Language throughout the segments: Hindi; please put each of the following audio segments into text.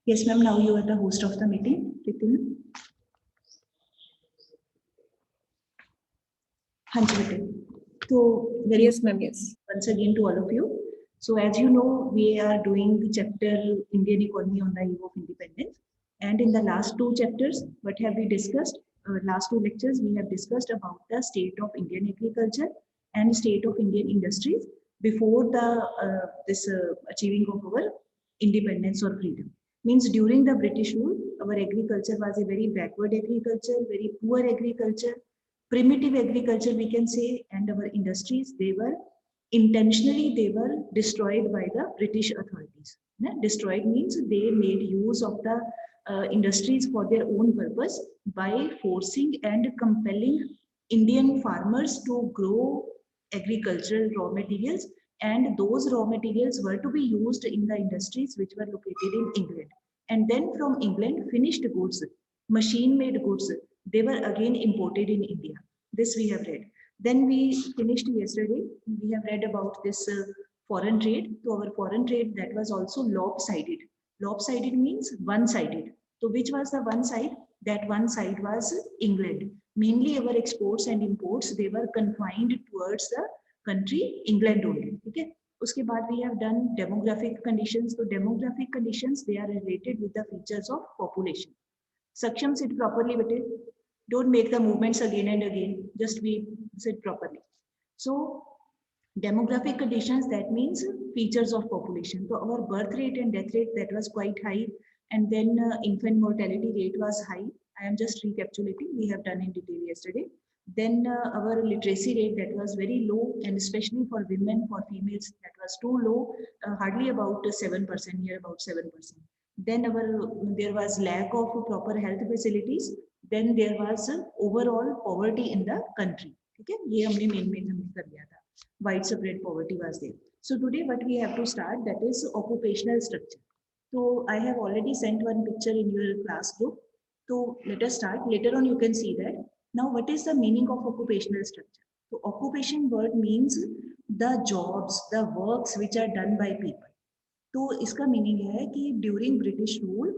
Yes, ma'am. Now you are the host of the meeting. Ritin. So very Yes, ma'am. Yes. once again to all of you. So as you know, we are doing the chapter Indian economy on the eve of independence. And in the last two chapters, what have we discussed? Last two lectures, we have discussed about the state of Indian agriculture and state of Indian industries before the this achieving of our independence or freedom. Means during the British rule, our agriculture was a very backward agriculture, very poor agriculture, primitive agriculture we can say, and our industries, they were intentionally they were destroyed by the British authorities. Destroyed means they made use of the industries for their own purpose by forcing and compelling Indian farmers to grow agricultural raw materials, and those raw materials were to be used in the industries which were located in England. And then from England, finished goods, machine made goods, they were again imported in India. This we have read. Then we finished yesterday, we have read about this foreign trade. So our foreign trade, that was also lopsided. Lopsided means one-sided. So which was the one side? That one side was England. Mainly our exports and imports, they were confined towards the country England only. Okay. उसके बाद we have done demographic conditions. So demographic conditions, they are related with the features of population. Saksham, sit properly, bete. Don't make the movements again and again. Just we sit properly. So demographic conditions, that means features of population. So our birth rate and death rate, that was quite high, and then infant mortality rate was high. I am just recapitulating, we have done in detail yesterday. Then our literacy rate, that was very low, and especially for women, for females, that was too low, hardly about 7%, near about 7%. Then there was lack of proper health facilities. Then there was overall poverty in the country. Okay, ये हमने main हमने कर लिया था. Widespread poverty was there. So today what we have to start, that is occupational structure. So I have already sent one picture in your class group. So let us start. Later on you can see that. Now what is the meaning of occupational structure? So occupation word means the jobs, the works which are done by people. तो इसका मीनिंग है कि during British rule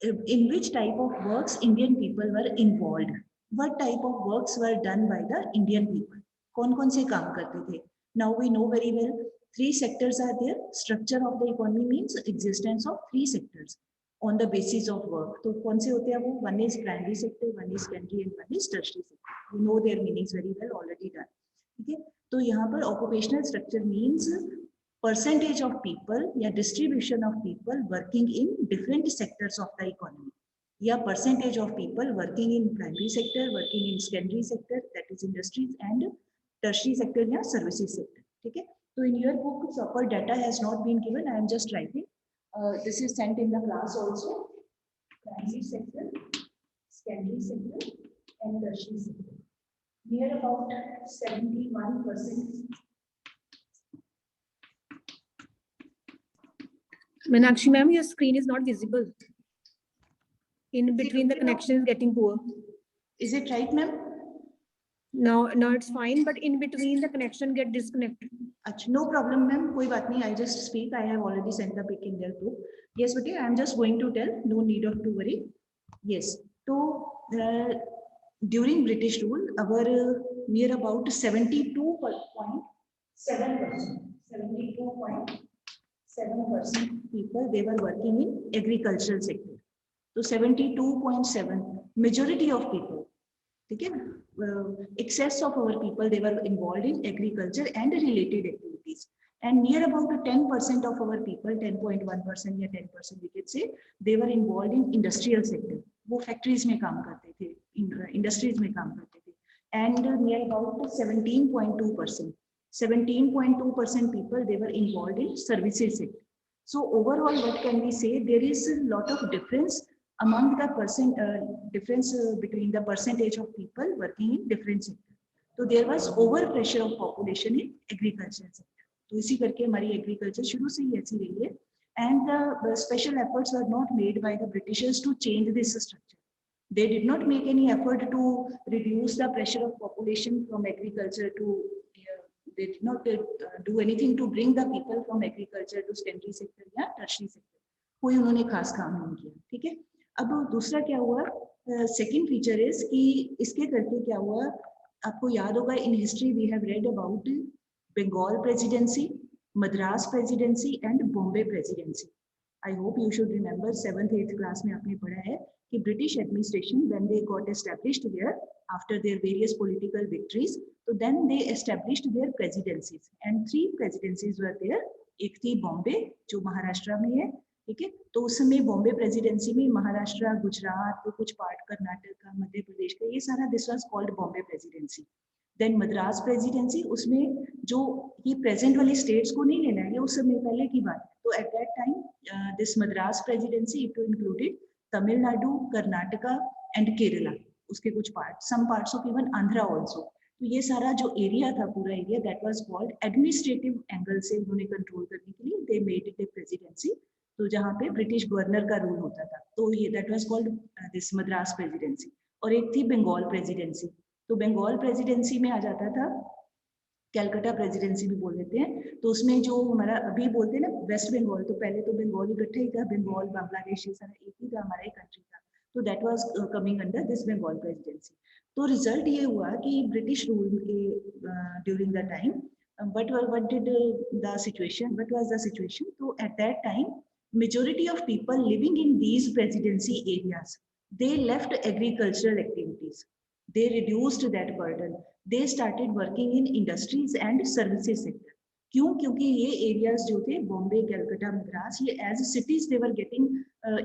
in which type of works Indian people were involved, what type of works were done by the Indian people, कौन से काम करते थे. Now we know very well three sectors are there. Structure of the economy means existence of three sectors on the basis of work. तो कौन से होते हैं वो? One is primary sector, one is secondary, and one is tertiary sector. You know their meanings very well, already done. ठीक है. तो यहाँ पर occupational structure means percentage of people या distribution of people working in different sectors of the economy, या percentage of people working in primary sector, working in secondary sector, that is industries, and tertiary sector या services sector. ठीक है. So in your book proper data has not been given. I am just writing. This is sent in the class also. Primary sector, secondary sector, and tertiary sector. Near about 71%. Meenakshi ma'am, your screen is not visible. In between, the connection is getting poor. Is it right, ma'am? No, it's fine, but in between the connection get disconnected. No problem, ma'am. कोई बात नहीं. I just speak. I have already sent the pic in their group. Yes, but I am just going to tell. No need of to worry. Yes. So during British rule, our near about 72.7%, 72.7% people, they were working in agricultural sector. So 72.7, majority of people. ठीक है. Excess of our people, they were involved in agriculture and related activities. and near about 10% of our people, 10.1% या 10% we can say, they were involved in industrial sector. वो factories में काम करते थे, industries में काम करते थे, and near about 17.2% people, they were involved in services sector. So overall, what can we say? There is a lot of difference among the between the percentage of people working in different sector. So there was over pressure of population in agriculture sector. तो इसी करके हमारी एग्रीकल्चर शुरू से ही ऐसी रही है, and the special efforts were not made by the Britishers to change this structure. They did not make any effort to reduce the pressure of population from agriculture to they did not do anything to bring the people from agriculture to secondary sector या tertiary sector. कोई उन्होंने खास काम नहीं किया, ठीक है। अब दूसरा क्या हुआ, सेकंड फीचर इज कि इसके करके क्या हुआ, आपको याद होगा in history we have read about Bengal presidency, Madras presidency and Bombay presidency. I hope you should remember 7th 8th class में आपने पढ़ा है कि British administration when they got established here after their various political victories, तो then they established their presidencies and 3 presidencies were there. एक थी बॉम्बे जो महाराष्ट्र में है, ठीक है, तो उस समय बॉम्बे प्रेसिडेंसी में महाराष्ट्र, गुजरात, कुछ पार्ट कर्नाटक, मध्य प्रदेश का, ये सारा this was called Bombay presidency. Then Madras presidency, उसमें जो ये प्रेजेंट वाली स्टेट्स को नहीं लेना है, ये उस समय पहले की बात है. तो at that time this Madras presidency it included Tamil Nadu, Karnataka and Kerala, उसके कुछ part, some parts of even Andhra also. तो ये सारा जो एरिया था, पूरा area, that was called administrative angle से उन्होंने कंट्रोल करने के लिए they made it a presidency. तो जहाँ पे ब्रिटिश गवर्नर का रूल होता था, तो ये that was called this Madras presidency. और एक थी बंगाल प्रेसिडेंसी. तो बंगाल प्रेसिडेंसी में आ जाता था, कैलकाटा प्रेसिडेंसी भी बोल देते हैं, तो उसमें जो हमारा अभी बोलते हैं ना वेस्ट बंगाल, तो पहले तो बंगाल इकट्ठा ही था, बंगाल, बांग्लादेश, ये सारा एक ही था, हमारा एक कंट्री था. तो that was coming under this Bengal presidency. तो रिजल्ट ये हुआ कि ब्रिटिश रूल के during the time what did the situation, what was the situation? So at that time, majority of people living in these presidency areas, they left agricultural activities, they reduced that burden, they started working in industries and services sector. क्यों? क्योंकि ये एरियाज जो थे बॉम्बे, कलकत्ता, मद्रास, ये as cities they were getting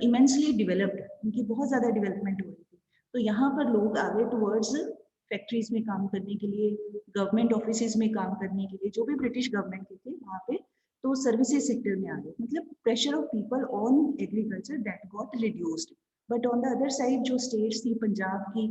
immensely developed, उनकी बहुत ज्यादा डेवलपमेंट हो रही थी. तो यहाँ पर लोग आगे टुवर्ड्स फैक्ट्रीज में काम करने के लिए, गवर्नमेंट ऑफिसेज में काम करने के लिए, जो भी ब्रिटिश गवर्नमेंट के थे वहाँ पे, तो सर्विसेज सेक्टर में आ गए. मतलब pressure of people on agriculture that got reduced. But on the other side जो स्टेट्स थी, पंजाब की,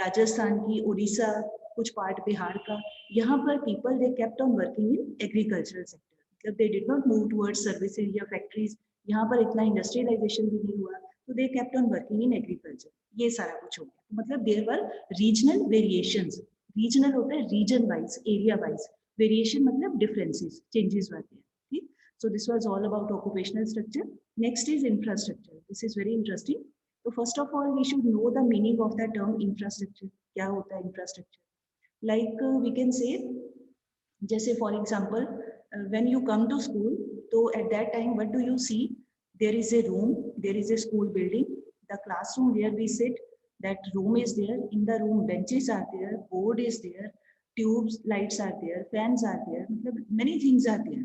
राजस्थान की, उड़ीसा, कुछ पार्ट बिहार का, यहाँ पर people they kept on working in agricultural sector. मतलब they did not move towards services या फैक्ट्रीज, यहाँ पर इतना इंडस्ट्रियलाइजेशन भी नहीं हुआ, तो they kept on working in agriculture. ये सारा कुछ हो गया. मतलब there were regional variations. Regional होता है region wise, area wise, variation मतलब डिफरेंसेस, चेंजेस होते हैं. ठीक. So this was all about occupational structure. Next is infrastructure. This is very interesting. तो first of all we should know the meaning of the term infrastructure. क्या होता है infrastructure? Like we can say, जैसे for example when you come to school, तो at that time what do you see? There is a room, there is a school building, the classroom where we sit, that room is there. In the room benches are there, board is there, tubes, lights are there, fans are there, many things are there,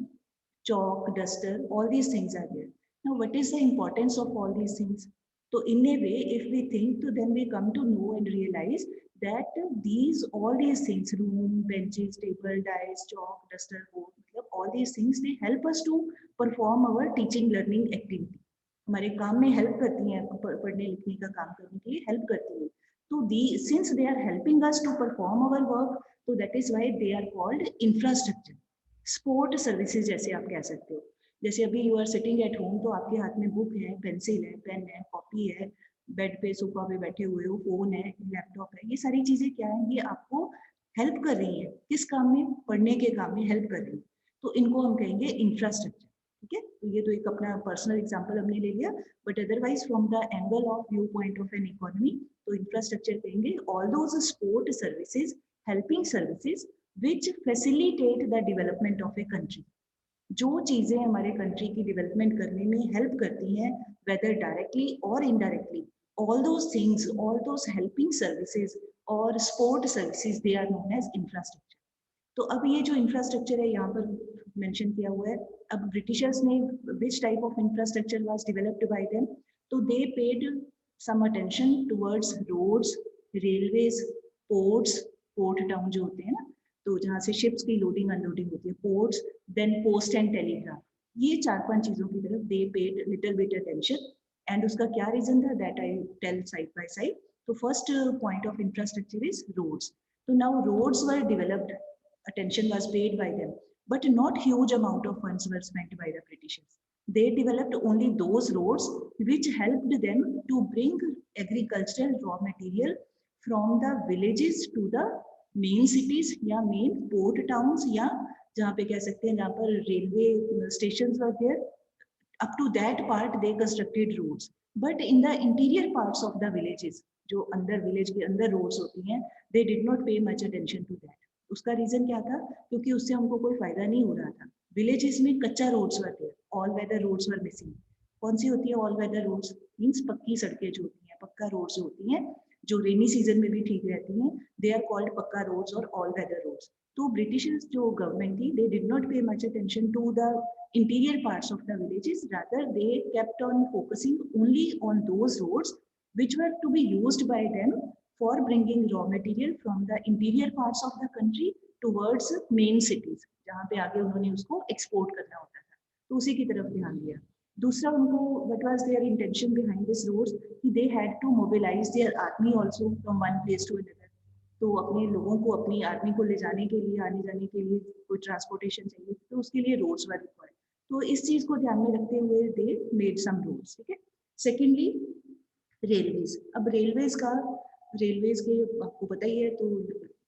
chalk, duster, all these things are there. Now what is the importance of all these things? So in a way, if we think, so then we come to know and realize that all these things, room, benches, table, dice, chalk, duster, board, all these things, they help us to perform our teaching learning activity. हमारे काम में हेल्प करती हैं, पढ़ने लिखने का काम करने के लिए हेल्प करती हैं. तो since they are helping us to perform our work, तो that is why they are called infrastructure. Support services जैसे आप कह सकते हो. जैसे अभी you are sitting at home, तो आपके हाथ में बुक है, पेंसिल है, पेन है, कॉपी है, बेड पे, सोफा पे बैठे हुए हो, फोन है, लैपटॉप है, ये सारी चीजें क्या है, ये आपको हेल्प कर रही है. किस काम में? पढ़ने के काम में हेल्प कर रही है. तो इनको हम कहेंगे इंफ्रास्ट्रक्चर. ठीक है. तो ये तो एक अपना पर्सनल एग्जांपल हमने ले लिया, but otherwise from the angle of view point of an economy, तो इंफ्रास्ट्रक्चर कहेंगे all those support services, helping services which facilitate the development of a country. जो चीजें हमारे कंट्री की डेवलपमेंट करने में हेल्प करती हैं, वेदर डायरेक्टली और indirectly, all those things, all those helping services और sport services, they are known as infrastructure. तो अब ये जो इंफ्रास्ट्रक्चर है, यहाँ पर मेंशन किया हुआ है। अब ब्रिटिशर्स ने which type of infrastructure was developed by them, तो they paid some attention towards roads, railways, ports, port town जो होते हैं ना, तो जहाँ से शिप्स की लोडिंग अनलोडिंग होती है, ports, then post and telegraph, ये 4-5 चीजों की तरफ they paid little bit attention. And उसका क्या रीजन था, that I tell side by side. तो first point of infrastructure is roads. तो now roads were developed, attention was paid by them, but not huge amount of funds were spent by the Britishers. They developed only those roads which helped them to bring agricultural raw material from the villages to the main cities या main port towns, या जहाँ पे कह सकते हैं जहाँ पर railway stations were there, up to that part they constructed roads. But in the interior parts of the villages, जो अंदर village के अंदर roads होती हैं, they did not pay much attention to that. उसका रीजन क्या था, क्योंकि उससे हमको कोई फायदा नहीं हो रहा था। विलेजेस में कच्चा रोड्स वर थे, all weather roads were missing. कौन सी होती है ऑल वेदर रोड्स, मींस पक्की सड़कें जो होती हैं, पक्का रोड्स होती हैं, जो रेनी सीजन में भी ठीक रहती हैं, they are called pakka roads और ऑल वेदर रोड्स। तो ब्रिटिशर्स जो गवर्नमेंट थी, they did not pay much attention to the interior parts of the villages, rather they kept on focusing only on those roads which were to be used by them for bringing raw material from the interior parts of the country towards main cities, जहाँ पे आगे उन्होंने उसको एक्सपोर्ट करना होता था, तो उसी की तरफ ध्यान दिया। दूसरा उनको what was their intention behind this roads, they had to mobilize their army also from one place to another. तो अपने लोगों को, अपनी आर्मी को ले जाने के लिए, आने जाने के लिए कोई ट्रांसपोर्टेशन चाहिए, तो उसके लिए रोड्स वर रिक्वायर्ड। तो इस चीज को ध्यान में रखते हुए दे मेड सम रोड्स, ठीक है। Secondly railways. अब रेलवेज के आपको पता ही है, तो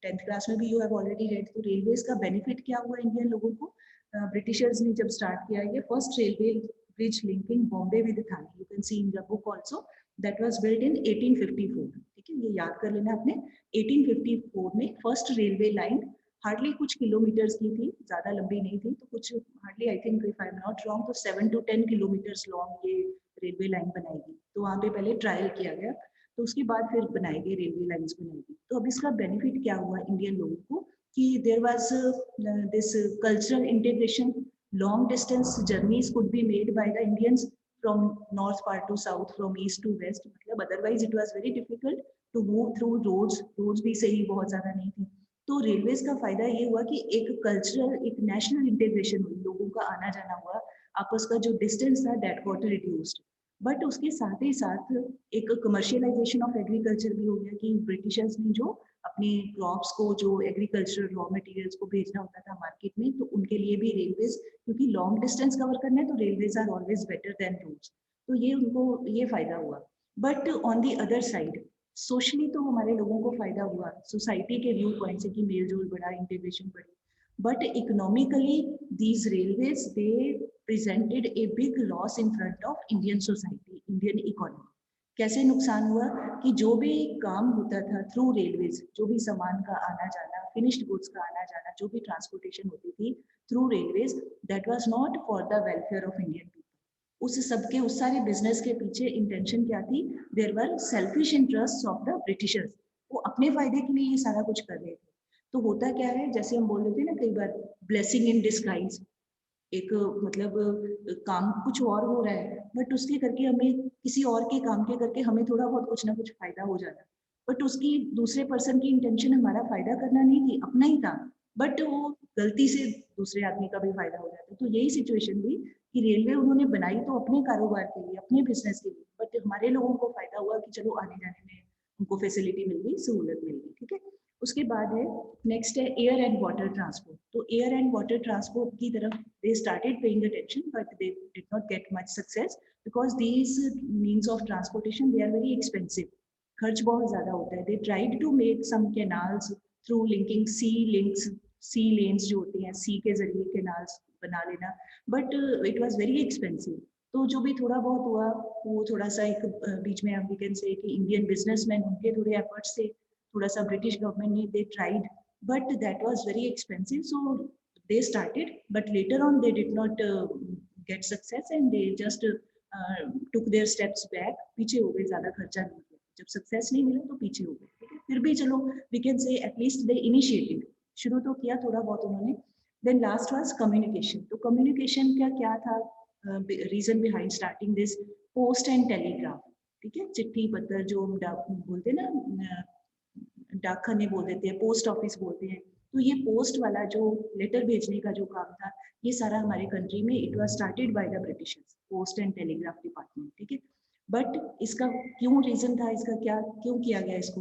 10th क्लास में भी यू हैव ऑलरेडी रेड। तो रेलवेज का बेनिफिट क्या हुआ इंडियन लोगों को, ब्रिटिशर्स ने जब स्टार्ट किया ये first railway bridge linking Bombay with Thane, you can see in the book also, that was built in 1854, ठीक है, ये याद कर लेना आपने। 1854 में फर्स्ट रेलवे लाइन हार्डली कुछ किलोमीटर्स की थी, ज्यादा लंबी नहीं थी, तो कुछ hardly, I think if I am not wrong, तो 7 to 10 किलोमीटर्स लॉन्ग ये रेलवे लाइन बनाएगी। तो वहाँ पे पहले ट्रायल किया गया, तो उसके बाद फिर बनाई गई रेलवे लाइंस बनाएगी। तो अब इसका बेनिफिट क्या हुआ इंडियन लोगों को, कि there was this cultural integration, long distance journeys could be made by the Indians from north part to south, from east to west, मतलब otherwise it was very difficult to move through roads भी सही बहुत ज्यादा नहीं थी। तो रेलवेज का फायदा ये हुआ कि एक कल्चरल, एक नेशनल इंटीग्रेशन हुई, लोगों का आना जाना हुआ, आपस का जो डिस्टेंस था दैट गॉट रिड्यूस्ड। बट उसके साथ ही साथ एक कमर्शियलाइजेशन ऑफ एग्रीकल्चर भी हो गया, कि ब्रिटिशर्स ने जो अपनी क्रॉप्स को, जो एग्रीकल्चर रॉ मटेरियल्स को भेजना होता था मार्केट में, तो उनके लिए भी रेलवेज, क्योंकि लॉन्ग डिस्टेंस कवर करना है तो railways are always better than roads, तो ये उनको ये फायदा हुआ। But on the other side socially तो हमारे लोगों को फायदा हुआ, सोसाइटी के व्यू पॉइंट से कि मेल जोल बढ़ा, इंटीग्रेशन बढ़ी, but economically these railways they presented a big loss in front of Indian society, Indian economy. कैसे नुकसान हुआ, कि जो भी काम होता था थ्रू रेलवेज, जो भी सामान का आना जाना, फिनिश्ड गुड्स का आना जाना, जो भी ट्रांसपोर्टेशन होती थी through railways, that was not for the welfare of Indian people. उस सबके, उस सारे बिजनेस के पीछे इंटेंशन क्या थी, there were selfish interest of the Britishers, वो अपने फायदे के लिए ये सारा कुछ कर रहे थे। तो होता क्या है, जैसे हम बोल देते हैं ना कई बार, ब्लेसिंग इन डिस्गाइज, एक मतलब काम कुछ और हो रहा है, बट उसके करके हमें, किसी और के काम के करके हमें थोड़ा बहुत कुछ ना कुछ फायदा हो जाता है, बट उसकी दूसरे पर्सन की इंटेंशन हमारा फायदा करना नहीं थी, अपना ही था, बट वो गलती से दूसरे आदमी का भी फायदा हो जाता है। तो यही सिचुएशन हुई कि रेलवे उन्होंने बनाई तो अपने कारोबार के लिए, अपने बिजनेस के लिए, बट हमारे लोगों को फायदा हुआ कि चलो आने जाने में उनको फैसिलिटी मिल गई, सहूलत मिल गई, ठीक है। उसके बाद है, नेक्स्ट है एयर एंड वाटर ट्रांसपोर्ट। तो एयर एंड वाटर ट्रांसपोर्ट की तरफ they started paying attention, but they did not get much success because these means of transportation, they are very expensive, खर्च बहुत ज्यादा होता है। They tried to make some canals through linking sea links, sea lanes जो होती हैं, sea के जरिए canals बना लेना, but it was very expensive। तो जो भी थोड़ा बहुत हुआ, वो थोड़ा सा एक बीच में हम कैन से कि इंडियन बिजनेसमैन, उनके थोड़े एफर्ट्स से, थोड़ा सा ब्रिटिश गवर्नमेंट ने, they tried, but that was very expensive, so they started, but later on they did not get success and they just took their steps back, पीछे हो गए, ज्यादा खर्चा नहीं किया, जब सक्सेस नहीं मिला तो पीछे हो गए, ठीक है। फिर भी चलो, we can say at least they initiated, शुरू तो किया थोड़ा बहुत उन्होंने, Then last was communication. तो communication का क्या था, reason behind starting this post and telegraph, ठीक है, चिट्ठी पत्र जो हम बोलते हैं ना, डाकखाने बोल देते हैं, पोस्ट ऑफिस बोलते हैं, तो ये पोस्ट वाला जो लेटर भेजने का जो काम था, ये सारा हमारे कंट्री में it was started by the Britishers, post and telegraph department, ठीक है। बट इसका क्यों रीजन था, इसका क्या क्यों किया गया इसको,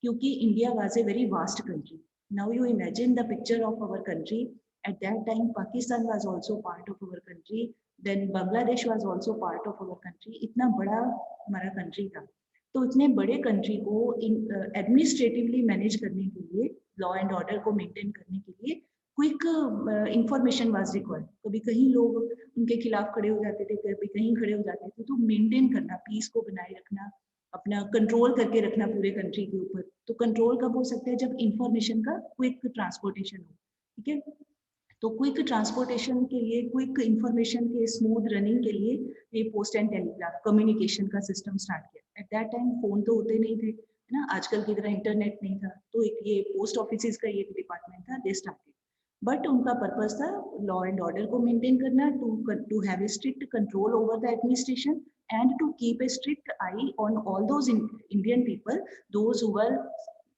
क्योंकि India was a very vast country. Now you imagine the picture of our country. At that time, Pakistan was also part of our country. Then Bangladesh was also part of our country. इतना बड़ा हमारा कंट्री था, तो इतने बड़े कंट्री को एडमिनिस्ट्रेटिवली मैनेज करने के लिए, लॉ एंड ऑर्डर को मेंटेन करने के लिए क्विक इंफॉर्मेशन वाज रिक्वायर्ड. कभी कहीं लोग उनके खिलाफ खड़े हो जाते थे, कभी कहीं खड़े हो जाते थे, तो मेंटेन करना, पीस को बनाए रखना, अपना कंट्रोल करके रखना पूरे कंट्री के ऊपर. तो कंट्रोल कब हो सकता है, जब इंफॉर्मेशन का क्विक ट्रांसपोर्टेशन हो, ठीक है. तो क्विक ट्रांसपोर्टेशन के लिए, क्विक इंफॉर्मेशन के स्मूथ रनिंग के लिए ये पोस्ट एंड टेलीग्राफ कम्युनिकेशन का सिस्टम स्टार्ट किया. एट दैट टाइम फोन तो होते नहीं थे, है ना, आजकल की तरह इंटरनेट नहीं था, तो एक ये पोस्ट ऑफिस का ये डिपार्टमेंट था, दे स्टार्टेड. बट उनका पर्पस था लॉ एंड ऑर्डर को मेंटेन करना, to have a strict control over the administration and to keep a strict eye on all those Indian people, those who were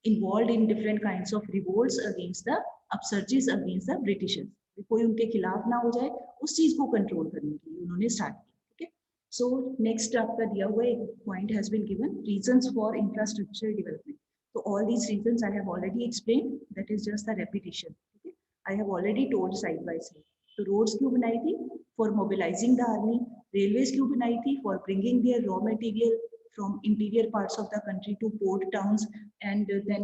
involved in different kinds of revolts against the upsurges against the Britishers. कोई उनके खिलाफ ना हो जाए, उस चीज को कंट्रोल करने के लिए उन्होंने स्टार्ट किया. ठीक है. सो नेक्स्ट आपका दिया हुआ एक point has been given, reasons for infrastructure development. तो all these reasons I have already explain, that is just the repetition. ठीक है, I have already told side by side. तो रोड्स क्यों बनाई थी, for mobilising the army. Railways क्यों बनाई थी, for bringing their raw material from interior parts of the country to port towns, and then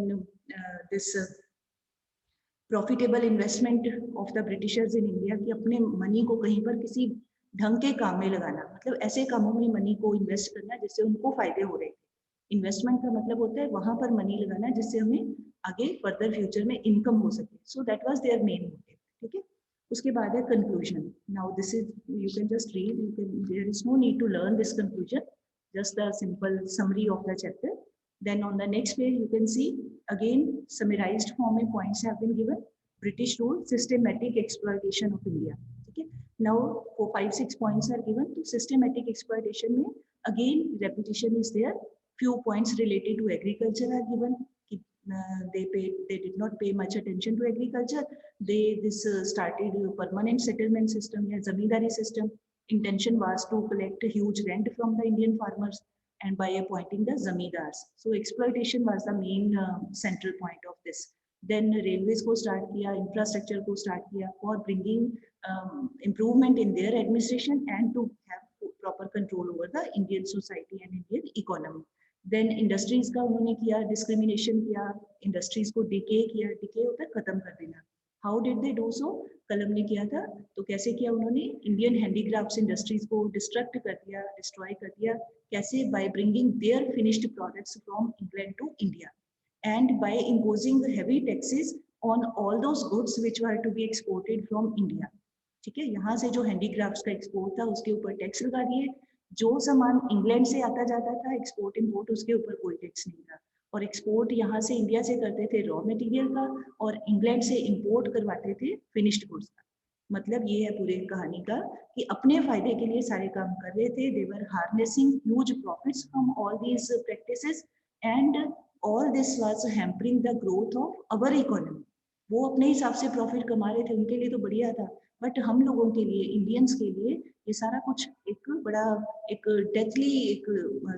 this profitable investment of the Britishers in India, कि अपने मनी को कहीं पर किसी ढंग के काम में लगाना, मतलब ऐसे कामों में मनी को इन्वेस्ट करना जिससे उनको फायदे हो रहे थे. इन्वेस्टमेंट का मतलब होता है वहां पर मनी लगाना जिससे हमें आगे फर्दर फ्यूचर में इनकम हो सके. So that was their main motive. ठीक है. उसके बाद है conclusion. Now this is, you can just read, you can, there is no need to learn this conclusion, just the simple summary of the chapter. Then on the next page you can see again summarized form में points have been given. British rule, systematic exploitation of India. Okay. Now for 5-6 points are given. तो systematic exploitation में again repetition is there. Few points related to agriculture are given. They did not pay much attention to agriculture. This started permanent settlement system या zamindari system. Intention was to collect a huge rent from the Indian farmers and by appointing the zamindars. So exploitation was the main central point of this. Then railways को start किया, infrastructure को start किया for bringing improvement in their administration and to have proper control over the Indian society and Indian economy. Then industries का उन्होंने किया, discrimination किया, industries को decay किया, decay होता है खत्म कर देना. How did they do so? कलम ने किया था. तो कैसे किया उन्होंने, इंडियन हैंडीक्राफ्ट्स इंडस्ट्रीज को डिस्ट्रक्ट कर दिया, डिस्ट्रॉय कर दिया. कैसे, by bringing their finished products from England to India and by imposing heavy taxes on all those goods which were to be exported from India. ठीक है, यहाँ से जो हैंडीक्राफ्ट्स का एक्सपोर्ट था उसके ऊपर टैक्स लगा दिए. जो सामान इंग्लैंड से आता जाता था एक्सपोर्ट इम्पोर्ट, उसके ऊपर कोई टैक्स नहीं था. और एक्सपोर्ट यहाँ से इंडिया से करते थे रॉ मटेरियल का और इंग्लैंड से इंपोर्ट करवाते थे फिनिश्ड गुड्स का. मतलब ये है पूरे कहानी का कि अपने फायदे के लिए सारे काम कर रहे थे. They were harnessing huge profits from all these practices and all this was hampering the growth of our economy. वो अपने हिसाब से प्रॉफिट कमा रहे थे, उनके लिए तो बढ़िया था, बट हम लोगों के लिए, इंडियंस के लिए ये सारा कुछ एक बड़ा एक डेथली एक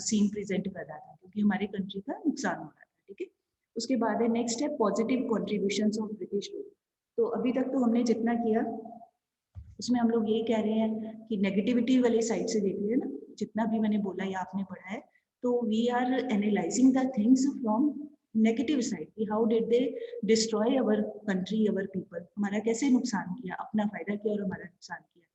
सीन प्रेजेंट कर रहा था, क्योंकि हमारे कंट्री का नुकसान हो रहा था. ठीक है. उसके बाद है नेक्स्ट है positive contributions of British rule. तो अभी तक तो हमने जितना किया उसमें हम लोग ये कह रहे हैं कि नेगेटिविटी वाली साइड से देख रहे हैं ना, जितना भी मैंने बोला या आपने पढ़ा है, तो we are analysing the things from negative side कि how did they destroy our country, our people. हमारा कैसे नुकसान किया, अपना फायदा किया और हमारा नुकसान किया.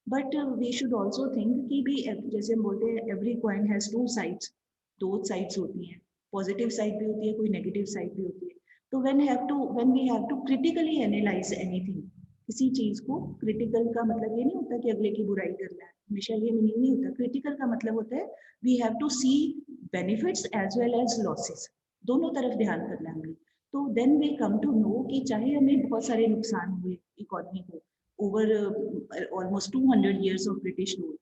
But we should also think कि भी जैसे हम बोलते हैं every coin has two sides, दो साइड्स होती हैं, पॉजिटिव साइड भी होती है, कोई नेगेटिव साइड भी होती है. तो when we have to critically analyse anything, किसी चीज को क्रिटिकल का मतलब ये नहीं होता कि अगले की बुराई करना है, हमेशा ये मीनिंग नहीं होता. क्रिटिकल का मतलब होता है we have to see benefits as well as losses, दोनों तरफ ध्यान करना है हमें. तो then we come to know कि चाहे हमें बहुत सारे नुकसान हुए, इकोनॉमी को over almost 200 years of British rule.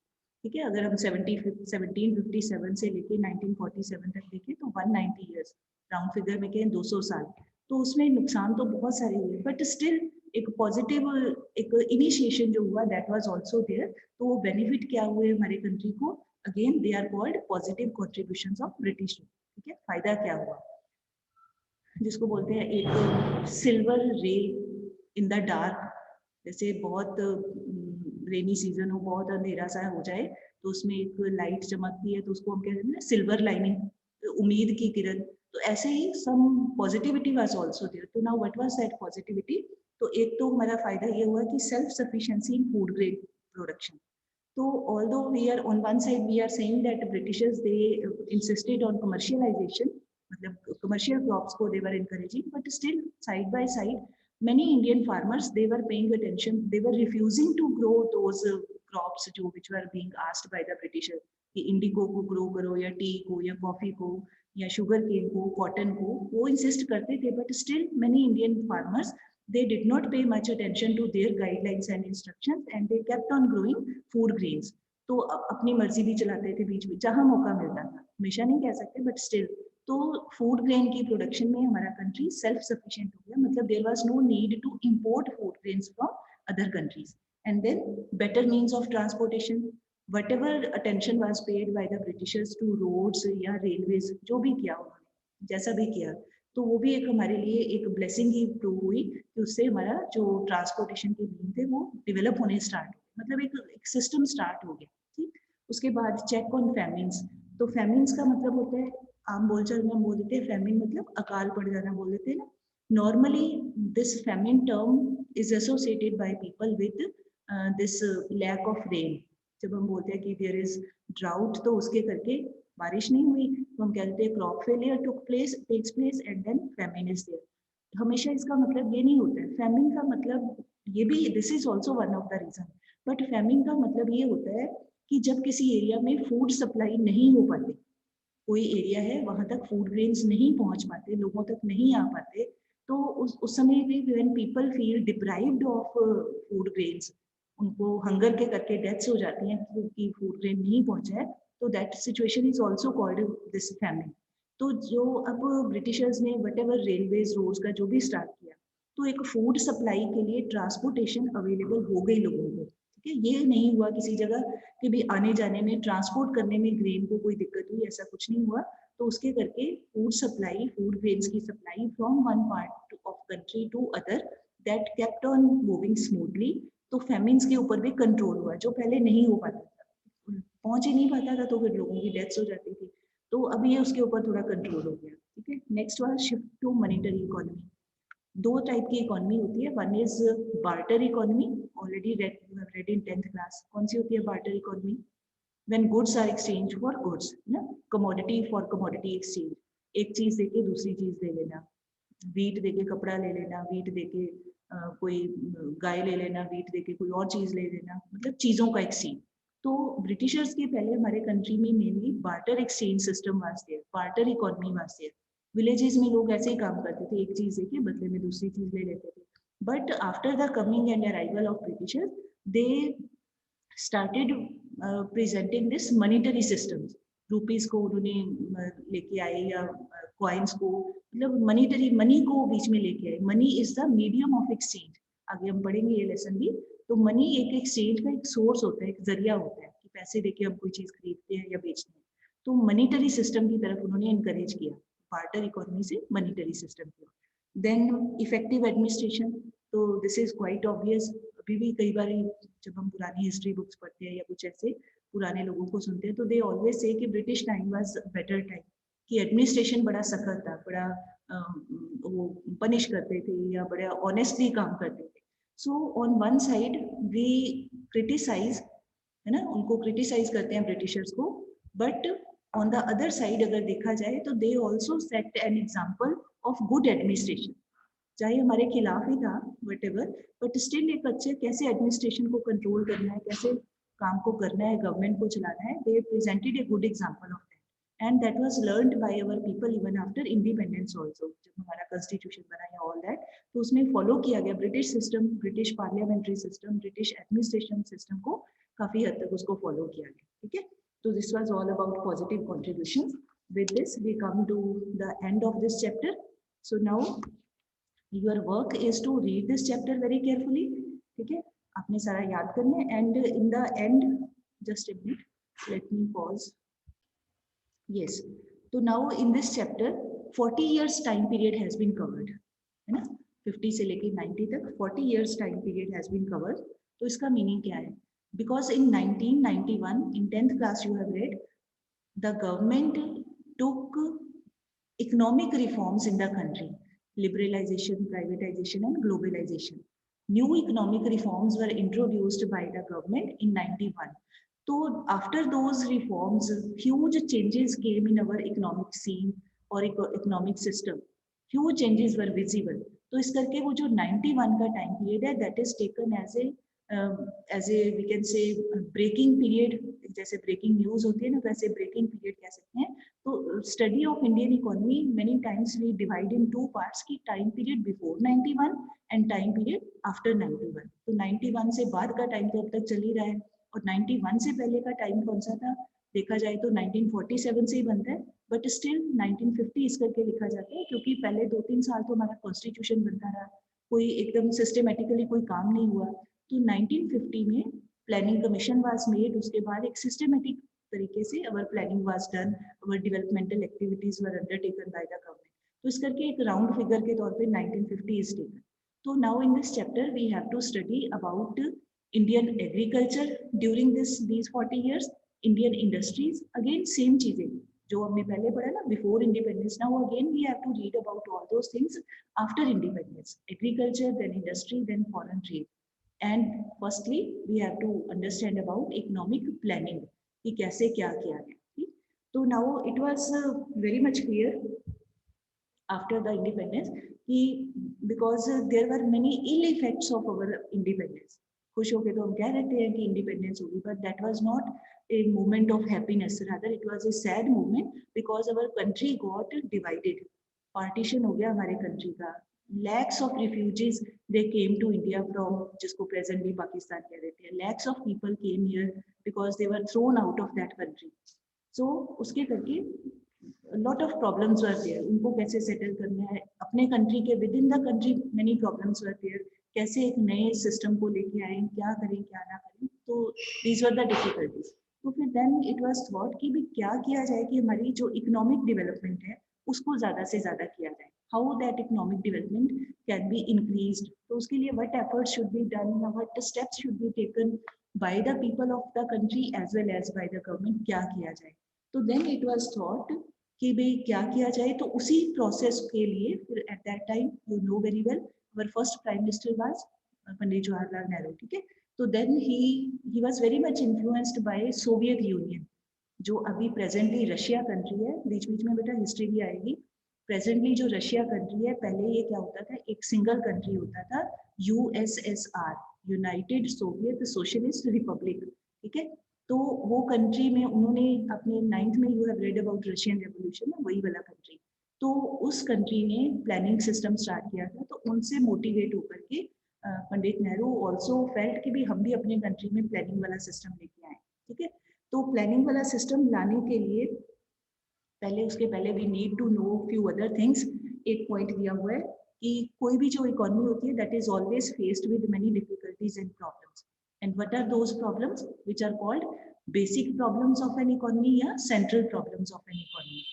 ठीक है, अगर हम 1757 से लेके 1947 तक देखें तो 190 years, राउंड फिगर में कहें 200 साल। तो उसमें नुकसान तो बहुत सारे हुए, बट स्टिल एक पॉजिटिव एक इनिशिएशन जो हुआ दैट वाज आल्सो देयर। तो वो बेनिफिट क्या हुए हमारे कंट्री को, again they are called positive contributions of British rule. ठीक है, फायदा क्या हुआ, जिसको बोलते हैं एक सिल्वर रे इन द डार्क। जैसे बहुत रेनी सीजन हो, बहुत अंधेरा सा हो जाए तो उसमें एक लाइट चमकती है तो उसको हम कहते हैं ना सिल्वर लाइनिंग, उम्मीद की किरण। तो ऐसे ही some positivity was also there. तो now what was that positivity, तो एक तो हमारा फायदा ये हुआ कि self sufficiency in food grain production. So although we are on one side we are saying that Britishers they insisted on commercialization, मतलब commercial crops को they were encouraging, but still side by side many Indian farmers they were paying attention, they were refusing to grow those crops जो which were being asked by the Britishers कि इंडिगो को ग्रो करो या टी को या कॉफी को या शुगर केन को कॉटन को, वो इंसिस्ट करते थे, but still many Indian farmers they did not pay much attention to their guidelines and instructions and they kept on growing food grains. तो अपनी मर्जी भी चलाते थे बीच में जहां मौका मिलता था, हमेशा नहीं कह सकते बट स्टिल। तो फूड ग्रेन की प्रोडक्शन में हमारा कंट्री सेल्फ सफिशिएंट हो गया, मतलब there was no need to import food grains from other countries. And then better means of transportation, whatever attention was paid by the Britishers to roads या railways, जो भी किया उन्होंने जैसा भी किया, तो वो भी एक हमारे लिए एक ब्लेसिंग ही प्रूव हुई कि उससे हमारा जो ट्रांसपोर्टेशन के मीन थे वो डेवलप होने स्टार्ट हो, मतलब एक सिस्टम स्टार्ट हो गया। ठीक, उसके बाद चेक ऑन फैमिन्स। तो फैमिन्स का मतलब होता है, आम बोलचाल में हम बोल देते हैं फैमिन मतलब अकाल पड़ जाना बोल देते हैं ना। Normally this famine term is associated by people with this lack of rain. जब हम बोलते हैं कि देयर इज ड्राउट, तो उसके करके बारिश नहीं हुई तो हम कहते हैं crop failure takes place and then famine is there. हमेशा इसका मतलब ये नहीं होता है, फैमिन का मतलब ये भी, this is also one of the reason, but famine का मतलब ये होता है कि जब किसी एरिया में फूड सप्लाई नहीं हो पाती, कोई एरिया है वहां तक फूड ग्रेन्स नहीं पहुंच पाते, लोगों तक नहीं आ पाते, तो उस समय भी when people feel deprived of food grains, उनको हंगर के करके डेथ्स हो जाती हैं क्योंकि फूड ग्रेन नहीं पहुंचा है, तो that situation is also called this famine. तो जो अब ब्रिटिशर्स ने व्हाटएवर रेलवेज रोड्स का जो भी स्टार्ट किया, तो एक फूड सप्लाई के लिए ट्रांसपोर्टेशन अवेलेबल हो गई लोगों को। ठीक है, ये नहीं हुआ किसी जगह कि भी आने जाने में ट्रांसपोर्ट करने में ग्रेन को कोई दिक्कत हुई, ऐसा कुछ नहीं हुआ। तो उसके करके फूड सप्लाई, फूड ग्रेन्स की supply from one part of country to other that kept on moving smoothly. तो फैमिन्स के ऊपर भी कंट्रोल हुआ, जो पहले नहीं हो पाता था, पहुंच ही नहीं पाता था तो फिर लोगों की डेथ्स हो जाती थी। तो अब ये उसके ऊपर थोड़ा कंट्रोल हो गया। ठीक है, नेक्स्ट वाला शिफ्ट टू मॉनेटरी इकोनॉमी। दो टाइप की इकोनॉमी होती है, one is barter economy, already read in 10th class. कौन सी होती है barter economy? When goods are exchange for goods, ना, कमोडिटी फॉर कमोडिटी एक्सचेंज, एक चीज देके दूसरी चीज ले लेना, वीट देके कपड़ा ले लेना, वीट देके कोई गाय ले लेना, वीट देके कोई और चीज ले लेना, मतलब चीजों का एक्सचेंज। तो ब्रिटिशर्स के पहले हमारे कंट्री में मेनली बार्टर एक्सचेंज सिस्टम वास्ते, बार्टर इकोनॉमी वास्ते, विलेजेस में लोग ऐसे ही काम करते थे, एक चीज देके बदले में दूसरी चीज ले लेते थे। But after the coming and arrival of Britishers, they started presenting this monetary systems. Rupees को उन्होंने लेके आए या कॉइन्स को, मतलब मॉनेटरी मनी को बीच में लेके आए। Money is the medium of exchange, आगे हम पढ़ेंगे ये लेसन भी। तो मनी एक एक्सचेंज का एक सोर्स होता है, एक जरिया होता है कि पैसे देके हम कोई चीज खरीदते हैं या बेचते हैं। तो मॉनेटरी सिस्टम की तरफ उन्होंने इनकरेज किया, बार्टर इकोनॉमी से मॉनेटरी सिस्टम की। देन इफेक्टिव एडमिनिस्ट्रेशन, तो दिस इज क्वाइट ऑब्वियस। अभी भी कई बार जब हम पुरानी हिस्ट्री बुक्स पढ़ते हैं या कुछ ऐसे पुराने लोगों को सुनते हैं, तो दे ऑलवेज से कि British time was better time, कि एडमिनिस्ट्रेशन बड़ा सख्त था, बड़ा वो पनिश करते थे या बड़ा ऑनेस्टली काम करते थे। So on one side we criticise, है ना, उनको क्रिटिसाइज करते हैं ब्रिटिशर्स को, but on the other side अगर देखा जाए तो they also set an example of good administration. चाहे हमारे खिलाफ ही था वटेवर, बट स्टिल एक अच्छे कैसे एडमिनिस्ट्रेशन को कंट्रोल करना है, कैसे काम को करना है, गवर्नमेंट को चलाना है, they presented a good example of that. and that was learned by our people even after independence also. जब हमारा constitution बना या all that, तो उसमें follow किया गया British system, British parliamentary system, British administration system को काफी हद तक उसको follow किया गया, ठीक है? So this was all about positive contributions. With this, we come to the end of this chapter. So now your work is to read this chapter very carefully, ठीक है? आपने सारा याद करना है, and in the end, just a minute, let me pause. Yes, so now in this chapter 40 years time period has been covered, है ना? 50 से लेके 90 तक 40 years time period has been covered. तो इसका मीनिंग क्या है? Because in 1991 in 10th class you have read, the government took economic reforms in the country, liberalization, privatization and globalization. New economic reforms were introduced by the government in 91. So after those reforms, huge changes came in our economic scene or economic system. Huge changes were visible. तो इस करके वो जो 91 का time period है, that is taken as a we can say breaking period. जैसे breaking news होती है ना, वैसे breaking period कह सकते हैं. तो study of Indian economy many times we divide in two parts की time period before 91 and time period after 91. तो 91 से बाद का time तो अब तक चल ही रहा है. और 91 से पहले का टाइम कौन सा था? देखा जाए तो 1947 से ही बनता है, बट स्टिल 1950 इस करके लिखा जाता है क्योंकि पहले 2-3 साल तो हमारा कॉन्स्टिट्यूशन बनता रहा, कोई एकदम सिस्टमेटिकली कोई काम नहीं हुआ. तो 1950 में प्लानिंग कमीशन वाज मेड, उसके बाद एक सिस्टमेटिक तरीके से our planning was done, our developmental activities were undertaken by the government. तो इस करके एक राउंड फिगर के तौर पे 1950 इज टेकन. तो now in this chapter we have to study about Indian agriculture during these 40 years, Indian industries, again same चीजें जो हमने पहले पढ़ा ना before independence. Now again we have to read about all those things after independence, agriculture, then industry, then foreign trade. And firstly we have to understand about economic planning कि कैसे क्या किया गया. तो now it was very much clear after the independence because there were many ill effects of our independence. खुश होके तो हम कह देते हैं कि इंडिपेंडेंस होगी, but that was not a moment of happiness, rather it was a sad moment because our country got divided. Partition हो गया हमारे कंट्री का. Lakhs of refugees they came to India from, जिसको प्रेजेंटली पाकिस्तान कह देते हैं. Lakhs of people came here because they were thrown out of that country. So उसके करके lot of problems were there. उनको कैसे सेटल करना है अपने कंट्री के within the country, many problems were there. कैसे एक नए सिस्टम को लेके आए, क्या करें क्या ना करें. तो दीज वर द डिफिकल्टीज. तो फिर देन इट वाज थॉट कि भी क्या किया जाए कि हमारी जो इकोनॉमिक डेवलपमेंट है उसको ज्यादा से ज्यादा किया जाए. How that economic development can be increased. तो उसके लिए what efforts should be done, what steps should be taken by the people of the country as well as by the government. क्या किया जाए. तो देन इट वाज थॉट कि भाई क्या किया जाए. तो उसी प्रोसेस के लिए फिर eight that time you know very well our first prime minister was Pandit Jawaharlal Nehru. ठीक है. तो then he was very much influenced by Soviet Union, जो अभी प्रेजेंटली रशिया कंट्री है. बीच बीच में बेटा हिस्ट्री भी आएगी. प्रेजेंटली जो रशिया कंट्री है, पहले ये क्या होता था, एक सिंगल कंट्री होता था, USSR, United Soviet socialist Republic. ठीक है. तो वो कंट्री में उन्होंने अपने 9th में you have read about Russian revolution, वही वाला कंट्री. तो उस कंट्री ने प्लानिंग सिस्टम स्टार्ट किया था. तो उनसे मोटिवेट होकर के पंडित नेहरू ऑल्सो फेल्ट कि भी हम भी अपने कंट्री में प्लानिंग वाला सिस्टम लेके आए. ठीक है. तो प्लानिंग वाला सिस्टम लाने के लिए उसके पहले we need to know few other things. एक पॉइंट दिया हुआ है कि कोई भी जो इकोनॉमी होती है that is always faced with many difficulties and problems. And what are those problems which are called basic problems of an economy या central problems of an economy.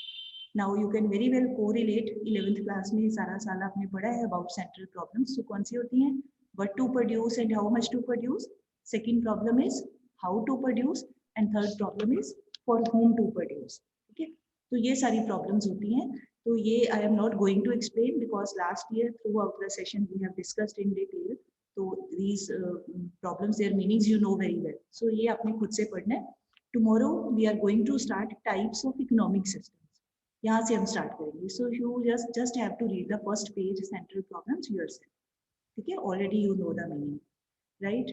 Now you can very well correlate. 11th class में सारा साल आपने पढ़ा है about central problems. तो कौन सी होती हैं? What to produce and how much to produce. Second problem is how to produce and third problem is for whom to produce. ठीक है. तो ये सारी problems होती हैं. तो ये I am not going to explain because last year throughout the session we have discussed in detail. तो these problems, their meanings you know very well. So ये आपने खुद से पढ़ना है. Tomorrow we are going to start types of economic systems. यहाँ से हम स्टार्ट करेंगे. So you just have to read the first page central problems yourself. ठीक है. Already you know the meaning, right.